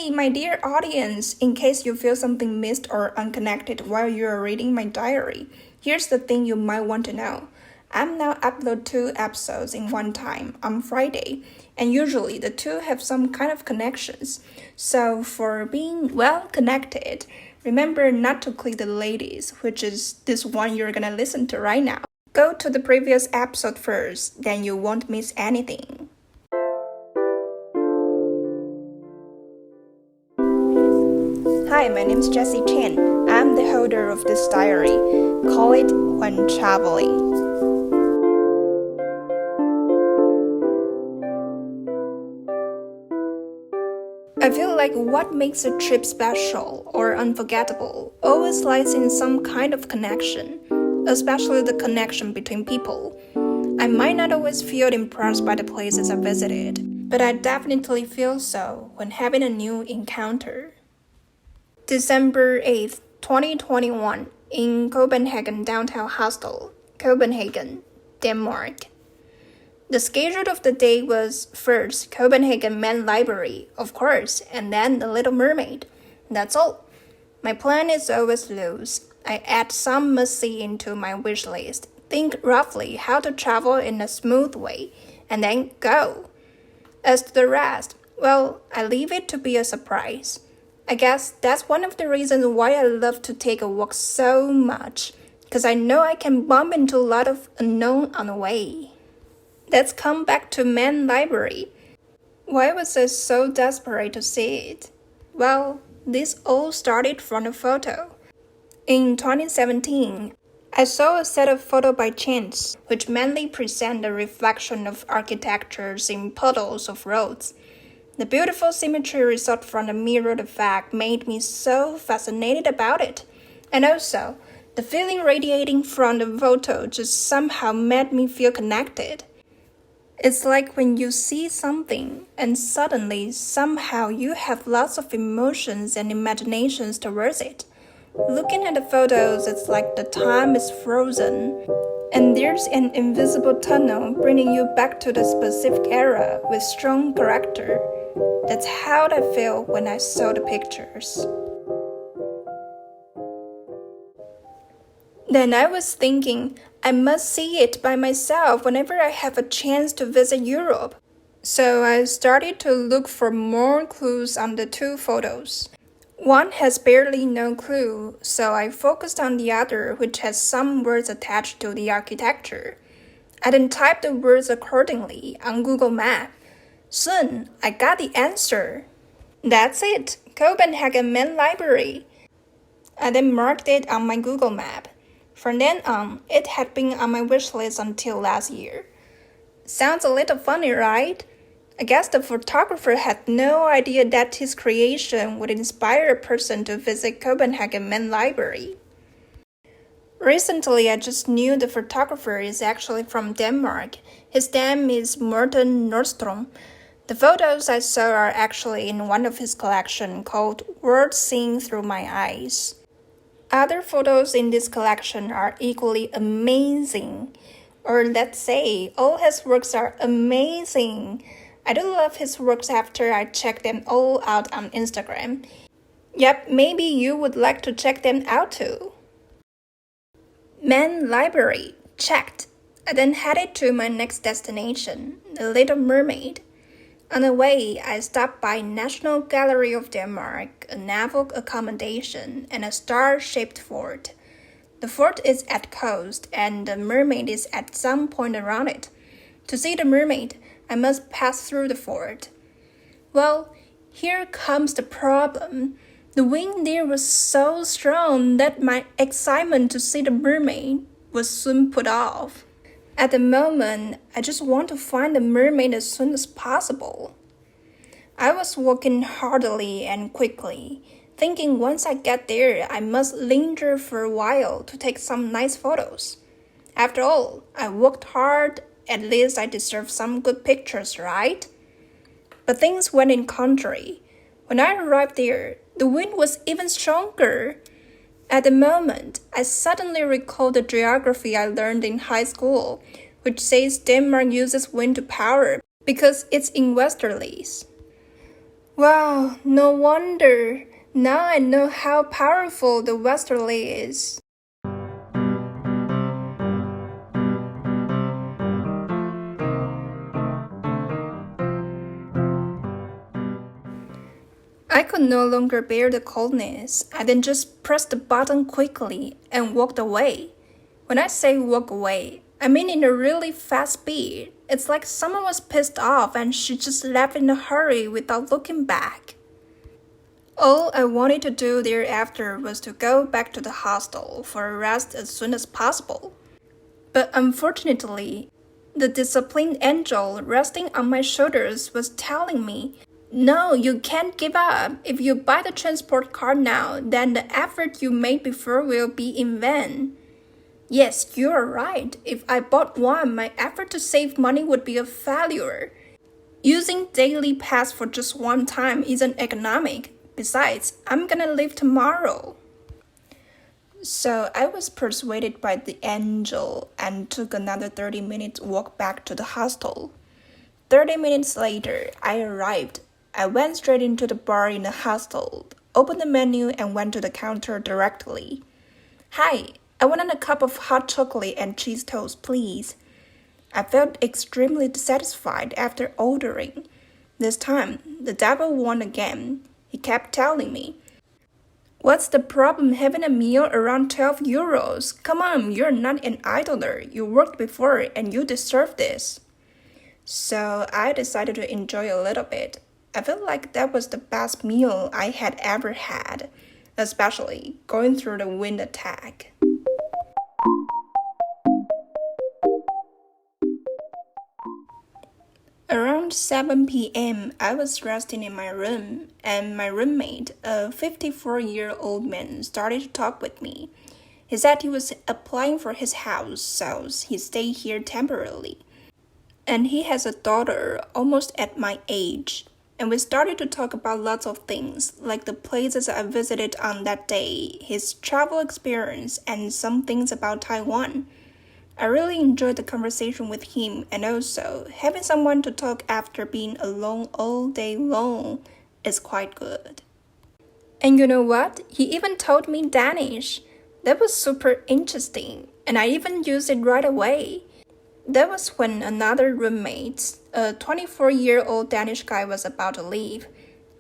Hey, my dear audience, in case you feel something missed or unconnected while you're reading my diary, here's the thing you might want to know. I'm now upload 2 episodes in one time on Friday, and usually the two have some kind of connections. So for being well connected, remember not to click the ladies, which is this one you're gonna listen to right now. Go to the previous episode first, then you won't miss anything. Hi, my name is Jessie Chen. I'm the holder of this diary. Call it When Traveling. I feel like what makes a trip special or unforgettable always lies in some kind of connection, especially the connection between people. I might not always feel impressed by the places I visited, but I definitely feel so when having a new encounter. December 8th, 2021, in Copenhagen Downtown Hostel, Copenhagen, Denmark. The schedule of the day was first Copenhagen Main Library, of course, and then the Little Mermaid. That's all. My plan is always loose. I add some must-see into my wish list, think roughly how to travel in a smooth way, and then go. As to the rest, well, I leave it to be a surprise. I guess that's one of the reasons why I love to take a walk so much, because I know I can bump into a lot of unknown on the way. Let's come back to Main Library. Why was I so desperate to see it? Well, this all started from a photo. In 2017, I saw a set of photos by chance, which mainly present a reflection of architectures in puddles of roads. The beautiful symmetry result from the mirrored effect made me so fascinated about it. And also, the feeling radiating from the photo just somehow made me feel connected. It's like when you see something and suddenly somehow you have lots of emotions and imaginations towards it. Looking at the photos, it's like the time is frozen, and there's an invisible tunnel bringing you back to the specific era with strong character. That's how I felt when I saw the pictures. Then I was thinking, I must see it by myself whenever I have a chance to visit Europe. So I started to look for more clues on the 2 photos. One has barely no clue, so I focused on the other, which has some words attached to the architecture. I then typed the words accordingly on Google Maps. Soon, I got the answer. That's it, Copenhagen Main Library. I then marked it on my Google map. From then on, it had been on my wish list until last year. Sounds a little funny, right? I guess the photographer had no idea that his creation would inspire a person to visit Copenhagen Main Library. Recently, I just knew the photographer is actually from Denmark. His name is Morten Nordstrøm. The photos I saw are actually in one of his collections called World Seen Through My Eyes. Other photos in this collection are equally amazing. Or let's say, all his works are amazing. I do love his works after I check them all out on Instagram. Yep, maybe you would like to check them out too. Main Library, checked. I then headed to my next destination, the Little Mermaid. On the way, I stopped by National Gallery of Denmark, a naval accommodation, and a star-shaped fort. The fort is at coast, and the mermaid is at some point around it. To see the mermaid, I must pass through the fort. Well, here comes the problem. The wind there was so strong that my excitement to see the mermaid was soon put off. At the moment, I just want to find the mermaid as soon as possible. I was walking heartily and quickly, thinking once I get there, I must linger for a while to take some nice photos. After all, I worked hard, at least I deserve some good pictures, right? But things went in contrary. When I arrived there, the wind was even stronger. At the moment, I suddenly recalled the geography I learned in high school, which says Denmark uses wind to power because it's in westerlies. Wow, no wonder. Now I know how powerful the westerly is. I could no longer bear the coldness. I then just pressed the button quickly and walked away. When I say walk away, I mean in a really fast speed. It's like someone was pissed off and she just left in a hurry without looking back. All I wanted to do thereafter was to go back to the hostel for a rest as soon as possible. But unfortunately, the disciplined angel resting on my shoulders was telling me, "No, you can't give up. If you buy the transport card now, then the effort you made before will be in vain." Yes, you are right. If I bought one, my effort to save money would be a failure. Using daily pass for just one time isn't economic. Besides, I'm gonna leave tomorrow. So I was persuaded by the angel and took another 30-minute walk back to the hostel. 30 minutes later, I arrived. I went straight into the bar in the hostel, opened the menu and went to the counter directly. "Hi, I want a cup of hot chocolate and cheese toast, please." I felt extremely dissatisfied after ordering. This time, the devil won again. He kept telling me, "What's the problem having a meal around 12 euros? Come on, you're not an idler. You worked before and you deserve this." So I decided to enjoy a little bit. I felt like that was the best meal I had ever had, especially going through the wind attack. Around 7 p.m., I was resting in my room, and my roommate, a 54-year-old man, started to talk with me. He said he was applying for his house, so he stayed here temporarily. And he has a daughter almost at my age. And we started to talk about lots of things, like the places I visited on that day, his travel experience, and some things about Taiwan. I really enjoyed the conversation with him, and also having someone to talk after being alone all day long is quite good. And you know what? He even told me Danish. That was super interesting, and I even used it right away. That was when another roommate, a 24-year-old Danish guy, was about to leave.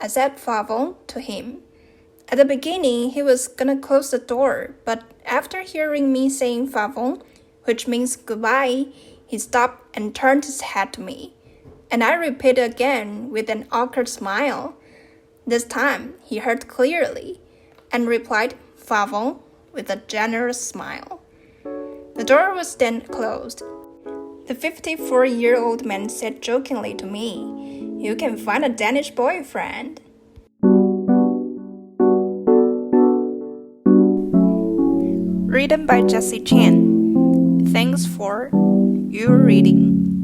I said "farvel" to him. At the beginning, he was gonna close the door, but after hearing me saying "farvel," which means goodbye, he stopped and turned his head to me. And I repeated again with an awkward smile. This time, he heard clearly and replied "farvel" with a generous smile. The door was then closed. The 54-year-old man said jokingly to me, "You can find a Danish boyfriend." Written by Jessie Chan. Thanks for your reading.